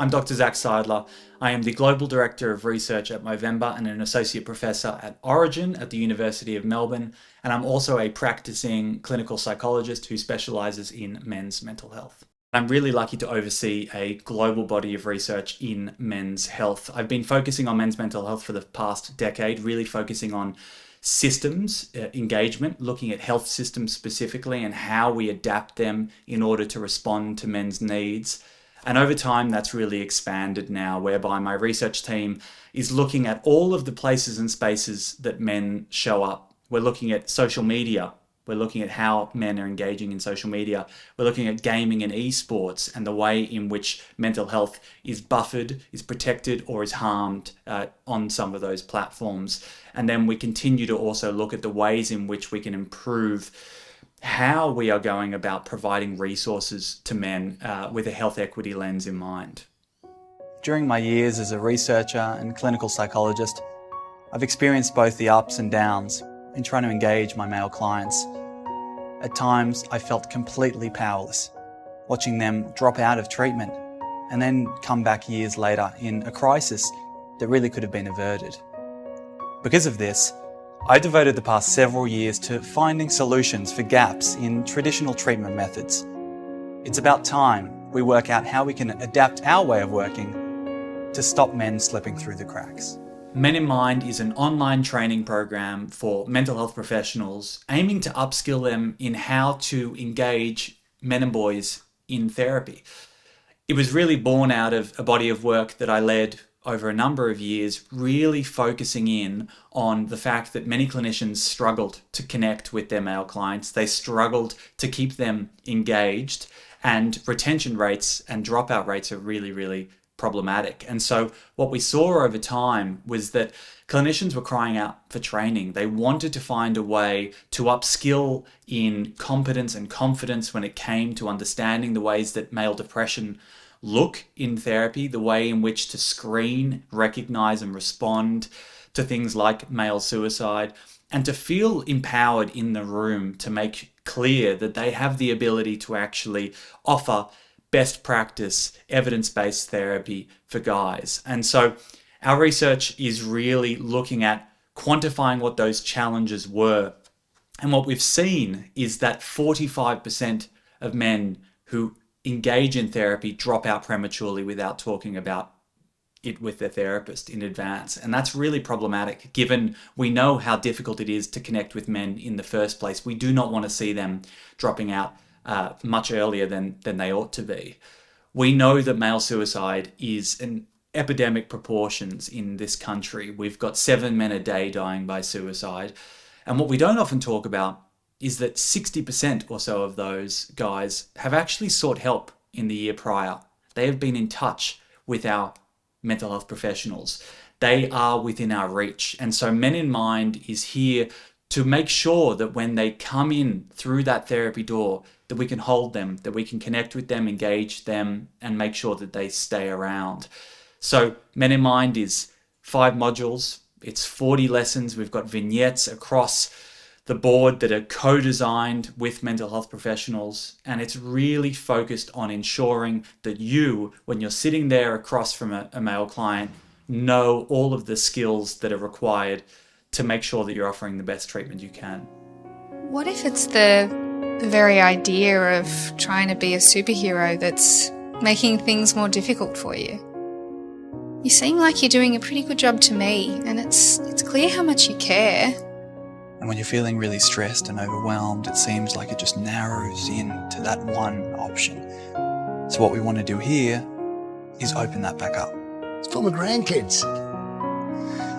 I'm Dr. Zac Seidler. I am the Global Director of Research at Movember and an Associate Professor at Orygen at the University of Melbourne, and I'm also a practicing clinical psychologist who specialises in men's mental health. I'm really lucky to oversee a global body of research in men's health. I've been focusing on men's mental health for the past decade, really focusing on systems engagement, looking at health systems specifically and how we adapt them in order to respond to men's needs. And over time, that's really expanded now, whereby my research team is looking at all of the places and spaces that men show up. We're looking at social media. We're looking at how men are engaging in social media. We're looking at gaming and esports and the way in which mental health is buffered, is protected, or is harmed on some of those platforms. And then we continue to also look at the ways in which we can improve how we are going about providing resources to men with a health equity lens in mind. During my years as a researcher and clinical psychologist, I've experienced both the ups and downs in trying to engage my male clients. At times, I felt completely powerless, watching them drop out of treatment and then come back years later in a crisis that really could have been averted. Because of this, I devoted the past several years to finding solutions for gaps in traditional treatment methods. It's about time we work out how we can adapt our way of working to stop men slipping through the cracks. Men in Mind is an online training program for mental health professionals aiming to upskill them in how to engage men and boys in therapy. It was really born out of a body of work that I led over a number of years, really focusing in on the fact that many clinicians struggled to connect with their male clients. They struggled to keep them engaged, and retention rates and dropout rates are really problematic. And so what we saw over time was that clinicians were crying out for training. They wanted to find a way to upskill in competence and confidence when it came to understanding the ways that male depression look in therapy, the way in which to screen, recognize, and respond to things like male suicide, and to feel empowered in the room to make clear that they have the ability to actually offer best practice, evidence-based therapy for guys. And so our research is really looking at quantifying what those challenges were. And what we've seen is that 45% of men who engage in therapy drop out prematurely without talking about it with their therapist in advance. And that's really problematic, given we know how difficult it is to connect with men in the first place. We do not want to see them dropping out much earlier than they ought to be. We know that male suicide is an epidemic proportions in this country. We've got 7 men a day dying by suicide. And what we don't often talk about is that 60% or so of those guys have actually sought help in the year prior. They have been in touch with our mental health professionals. They are within our reach. And so Men in Mind is here to make sure that when they come in through that therapy door, that we can hold them, that we can connect with them, engage them, and make sure that they stay around. So Men in Mind is 5 modules. It's 40 lessons. We've got vignettes across the board that are co-designed with mental health professionals. And it's really focused on ensuring that you, when you're sitting there across from a male client, know all of the skills that are required to make sure that you're offering the best treatment you can. What if it's the very idea of trying to be a superhero that's making things more difficult for you? You seem like you're doing a pretty good job to me, and it's clear how much you care. And when you're feeling really stressed and overwhelmed, it seems like it just narrows in to that one option. So what we want to do here is open that back up. It's for my grandkids.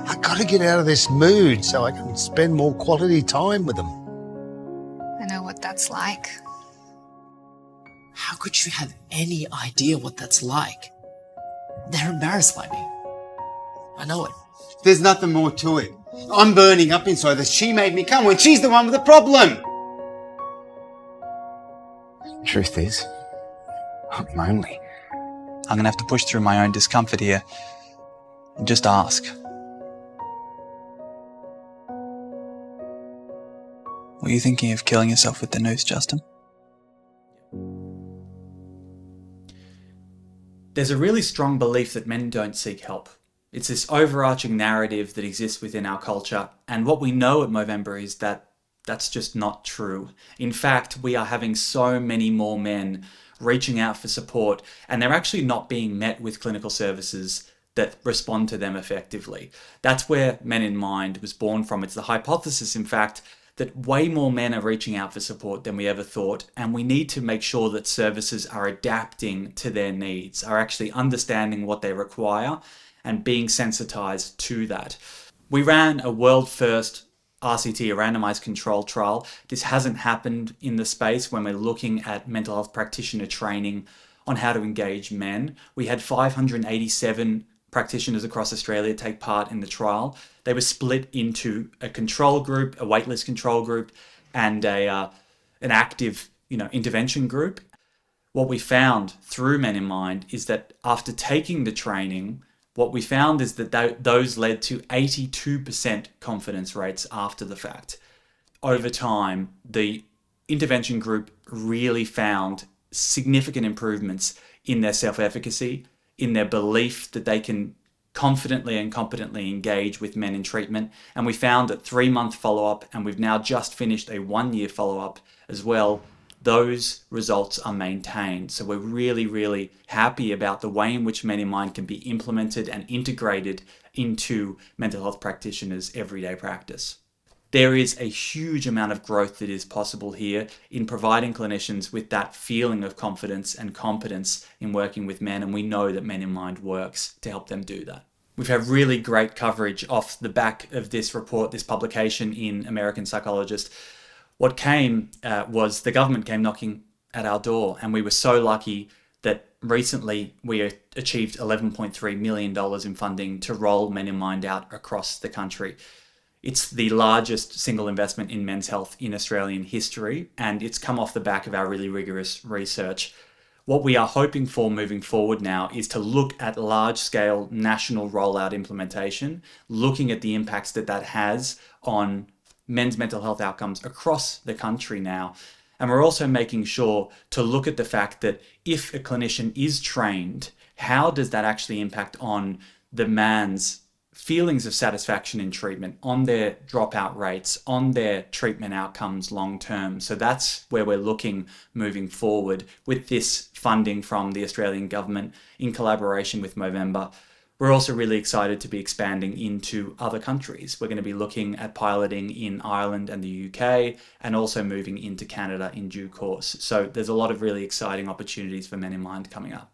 I got to get out of this mood so I can spend more quality time with them. I know what that's like. How could you have any idea what that's like? They're embarrassed by me. I know it. There's nothing more to it. I'm burning up inside that she made me come when she's the one with the problem. Truth is, I'm lonely. I'm going to have to push through my own discomfort here and just ask. Were you thinking of killing yourself with the noose, Justin? There's a really strong belief that men don't seek help. It's this overarching narrative that exists within our culture, and what we know at Movember is that that's just not true. In fact, we are having so many more men reaching out for support, and they're actually not being met with clinical services that respond to them effectively. That's where Men in Mind was born from. It's the hypothesis, in fact, that way more men are reaching out for support than we ever thought, and we need to make sure that services are adapting to their needs, are actually understanding what they require and being sensitized to that. We ran a world first RCT, a randomized controlled trial. This hasn't happened in the space when we're looking at mental health practitioner training on how to engage men. We had 587 practitioners across Australia take part in the trial. They were split into a control group, a waitlist control group, and an active, intervention group. What we found through Men in Mind is that after taking the training, what we found is that those led to 82% confidence rates after the fact. Over time, the intervention group really found significant improvements in their self-efficacy, in their belief that they can confidently and competently engage with men in treatment. And we found at 3-month follow-up, and we've now just finished a 1-year follow-up as well, those results are maintained. So we're really, really happy about the way in which Men in Mind can be implemented and integrated into mental health practitioners' everyday practice. There is a huge amount of growth that is possible here in providing clinicians with that feeling of confidence and competence in working with men, and we know that Men in Mind works to help them do that. We've had really great coverage off the back of this report, this publication in American Psychologist. What came was the government came knocking at our door, and we were so lucky that recently we achieved $11.3 million in funding to roll Men in Mind out across the country. It's the largest single investment in men's health in Australian history, and it's come off the back of our really rigorous research. What we are hoping for moving forward now is to look at large-scale national rollout implementation, looking at the impacts that has on men's mental health outcomes across the country now. And we're also making sure to look at the fact that if a clinician is trained, how does that actually impact on the man's feelings of satisfaction in treatment, on their dropout rates, on their treatment outcomes long term. So that's where we're looking moving forward with this funding from the Australian government in collaboration with Movember. We're also really excited to be expanding into other countries. We're going to be looking at piloting in Ireland and the UK, and also moving into Canada in due course. So there's a lot of really exciting opportunities for Men in Mind coming up.